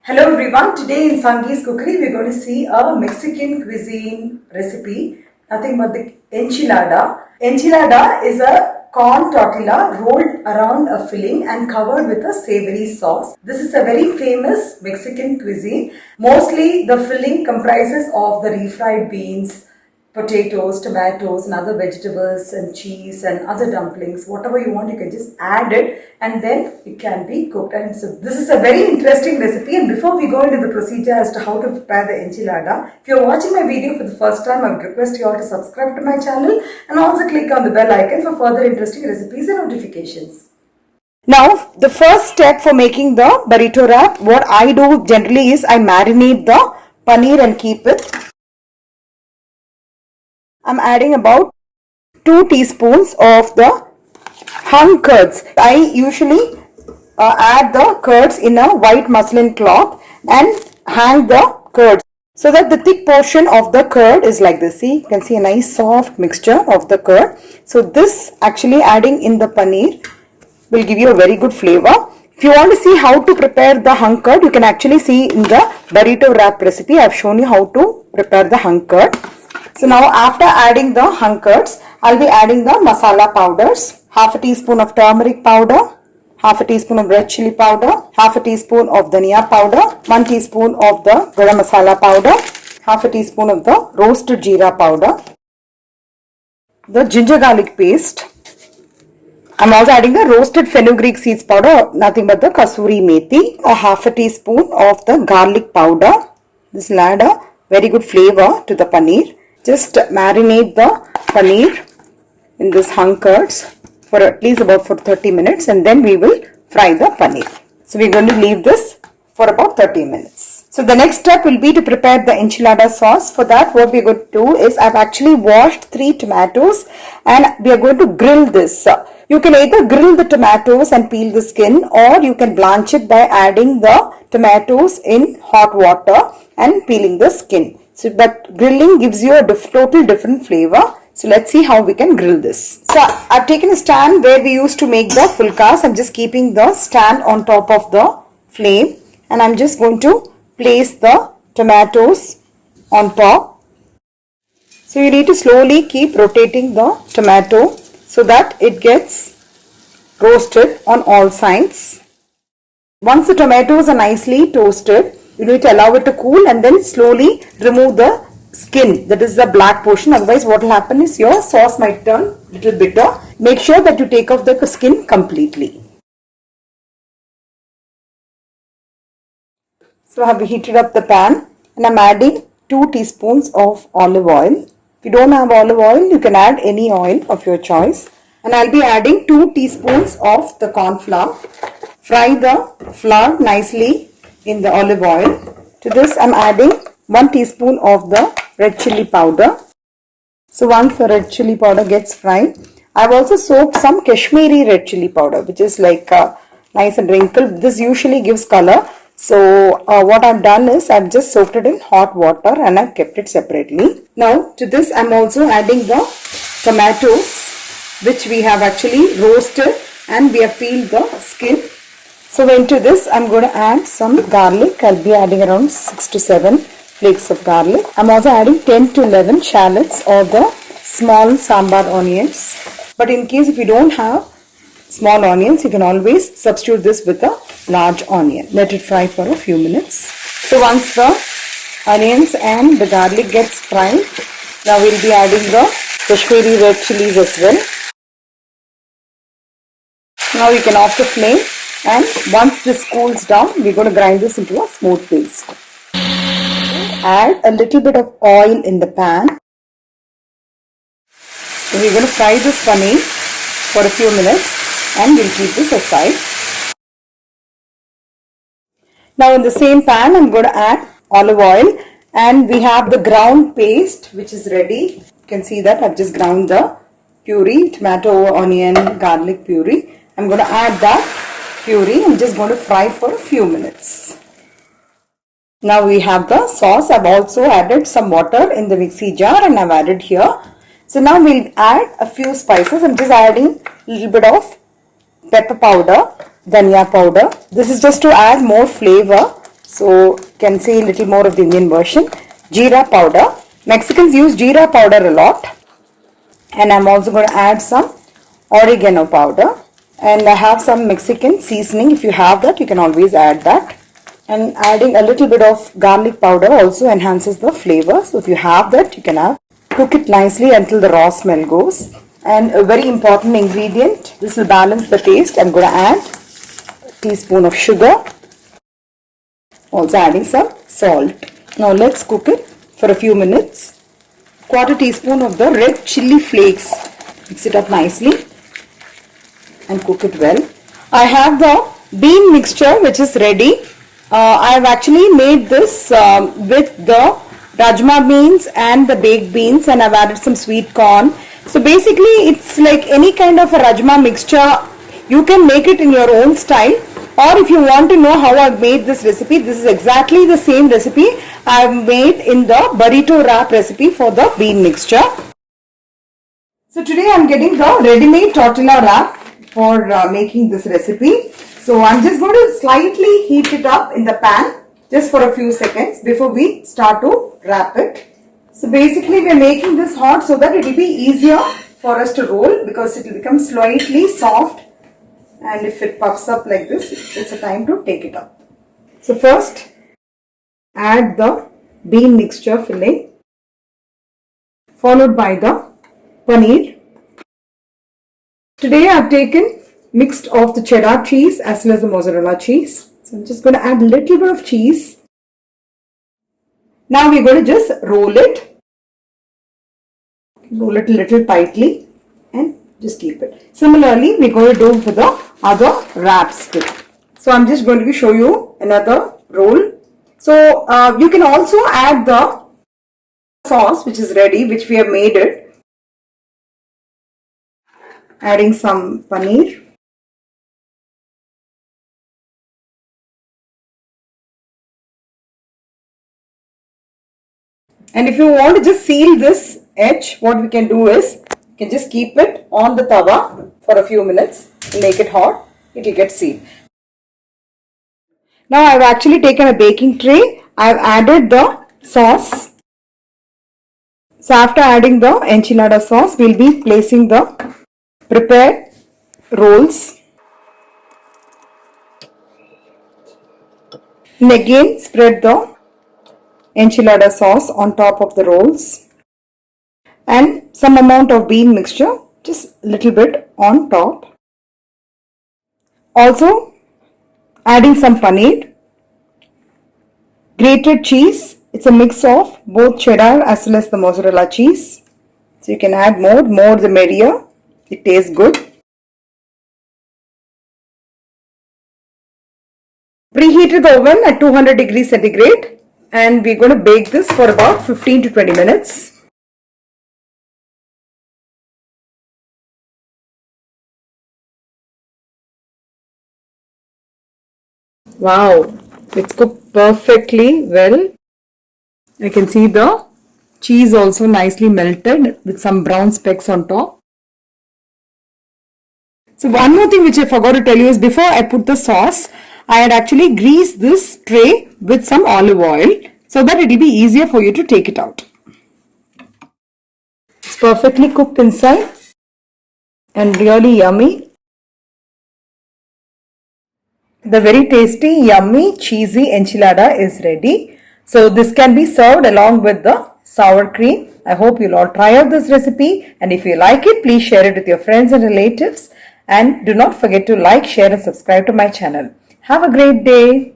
Hello everyone, today in Sangee's Cookery we're going to see a Mexican cuisine recipe, nothing but the enchilada. Enchilada is a corn tortilla rolled around a filling and covered with a savory sauce. This is a very famous Mexican cuisine. Mostly the filling comprises of the refried beans, potatoes, tomatoes and other vegetables and cheese and other dumplings. Whatever you want, you can just add it and then it can be cooked. And so this is a very interesting recipe. And before we go into the procedure as to how to prepare the enchilada, if you're watching my video for the first time, I would request you all to subscribe to my channel and also click on the bell icon for further interesting recipes and notifications. Now, the first step for making the burrito wrap, what I do generally is I marinate the paneer and keep it. I'm adding about 2 teaspoons of the hung curds. I usually add the curds in a white muslin cloth and hang the curds so that the thick portion of the curd is like this. See, you can see a nice soft mixture of the curd. So this actually adding in the paneer will give you a very good flavor. If you want to see how to prepare the hung curd, you can actually see in the burrito wrap recipe. I've shown you how to prepare the hung curd. So now after adding the hung curds, I'll be adding the masala powders. Half a teaspoon of turmeric powder, half a teaspoon of red chili powder, half a teaspoon of dhania powder, 1 teaspoon of the garam masala powder, half a teaspoon of the roasted jeera powder, the ginger garlic paste. I'm also adding the roasted fenugreek seeds powder, nothing but the kasuri methi, a half a teaspoon of the garlic powder. This will add a very good flavor to the paneer. Just marinate the paneer in this hung curds for at least about 30 minutes and then we will fry the paneer. So we're going to leave this for about 30 minutes. So the next step will be to prepare the enchilada sauce. For that what we're going to do is I've actually washed 3 tomatoes and we are going to grill this. You can either grill the tomatoes and peel the skin or you can blanch it by adding the tomatoes in hot water and peeling the skin. So, but grilling gives you a total different flavor. So let's see how we can grill this. So I've taken a stand where we used to make the fulkas. I'm just keeping the stand on top of the flame and I'm just going to place the tomatoes on top. So you need to slowly keep rotating the tomato so that it gets roasted on all sides. Once the tomatoes are nicely toasted, you need to allow it to cool and then slowly remove the skin, that is the black portion. Otherwise what will happen is your sauce might turn a little bitter. Make sure that you take off the skin completely. So I have heated up the pan and I'm adding 2 teaspoons of olive oil. If you don't have olive oil, you can add any oil of your choice. And I'll be adding 2 teaspoons of the corn flour. Fry the flour nicely in the olive oil. To this I'm adding 1 teaspoon of the red chili powder. So once the red chili powder gets fried, I've also soaked some Kashmiri red chili powder, which is like nice and wrinkled. This usually gives color. So what I've done is I've just soaked it in hot water and I've kept it separately. Now to this I'm also adding the tomatoes, which we have actually roasted and we have peeled the skin. So into this I'm going to add some garlic. I'll be adding around 6 to 7 flakes of garlic. I'm also adding 10 to 11 shallots or the small sambar onions. But in case if you don't have small onions, you can always substitute this with a large onion. Let it fry for a few minutes. So once the onions and the garlic gets fried, now we'll be adding the Kashmiri red chilies as well. Now you can off the flame. And once this cools down, we're going to grind this into a smooth paste. Add a little bit of oil in the pan. So we're going to fry this paneer for a few minutes and we'll keep this aside. Now in the same pan, I'm going to add olive oil and we have the ground paste which is ready. You can see that I've just ground the puree, tomato, onion, garlic puree. I'm going to add that puree. I'm just going to fry for a few minutes. Now we have the sauce. I've also added some water in the mixie jar and I've added here. So now we'll add a few spices. I'm just adding a little bit of pepper powder, dhania powder. This is just to add more flavor. So can say a little more of the Indian version. Jeera powder. Mexicans use jeera powder a lot. And I'm also going to add some oregano powder. And I have some Mexican seasoning. If you have that, you can always add that. And adding a little bit of garlic powder also enhances the flavor. So if you have that, you can have. Cook it nicely until the raw smell goes. And a very important ingredient, this will balance the taste. I'm going to add a teaspoon of sugar. Also adding some salt. Now let's cook it for a few minutes. Quarter teaspoon of the red chili flakes. Mix it up nicely and cook it well. I have the bean mixture which is ready. I have actually made this with the rajma beans and the baked beans, and I've added some sweet corn. So basically it's like any kind of a rajma mixture. You can make it in your own style, or if you want to know how I've made this recipe, this is exactly the same recipe I've made in the burrito wrap recipe for the bean mixture. So today I'm getting the ready-made tortilla wrap for making this recipe. So I'm just going to slightly heat it up in the pan just for a few seconds before we start to wrap it. So basically we are making this hot so that it will be easier for us to roll, because it will become slightly soft, and if it puffs up like this, it's a time to take it up. So first add the bean mixture filling, followed by the paneer. Today I have taken mixed of the cheddar cheese as well as the mozzarella cheese. So I'm just going to add a little bit of cheese. Now we're going to just roll it. Roll it a little tightly and just keep it. Similarly, we're going to do for the other wraps too. So I'm just going to show you another roll. So you can also add the sauce which is ready, which we have made it. Adding some paneer. And if you want to just seal this edge, what we can do is, you can just keep it on the tawa for a few minutes, make it hot, it will get sealed. Now I have actually taken a baking tray, I have added the sauce. So after adding the enchilada sauce, we will be placing the prepared rolls. And again spread the enchilada sauce on top of the rolls, and some amount of bean mixture, just a little bit on top. Also adding some paneer, grated cheese. It's a mix of both cheddar as well as the mozzarella cheese. So you can add more the merrier. It tastes good. Preheated the oven at 200 degrees centigrade. And we're going to bake this for about 15 to 20 minutes. Wow, it's cooked perfectly well. I can see the cheese also nicely melted with some brown specks on top. So one more thing which I forgot to tell you is, before I put the sauce, I had actually greased this tray with some olive oil so that it will be easier for you to take it out. It's perfectly cooked inside and really yummy. The very tasty, yummy, cheesy enchilada is ready. So this can be served along with the sour cream. I hope you'll all try out this recipe, and if you like it, please share it with your friends and relatives. And do not forget to like, share and subscribe to my channel. Have a great day.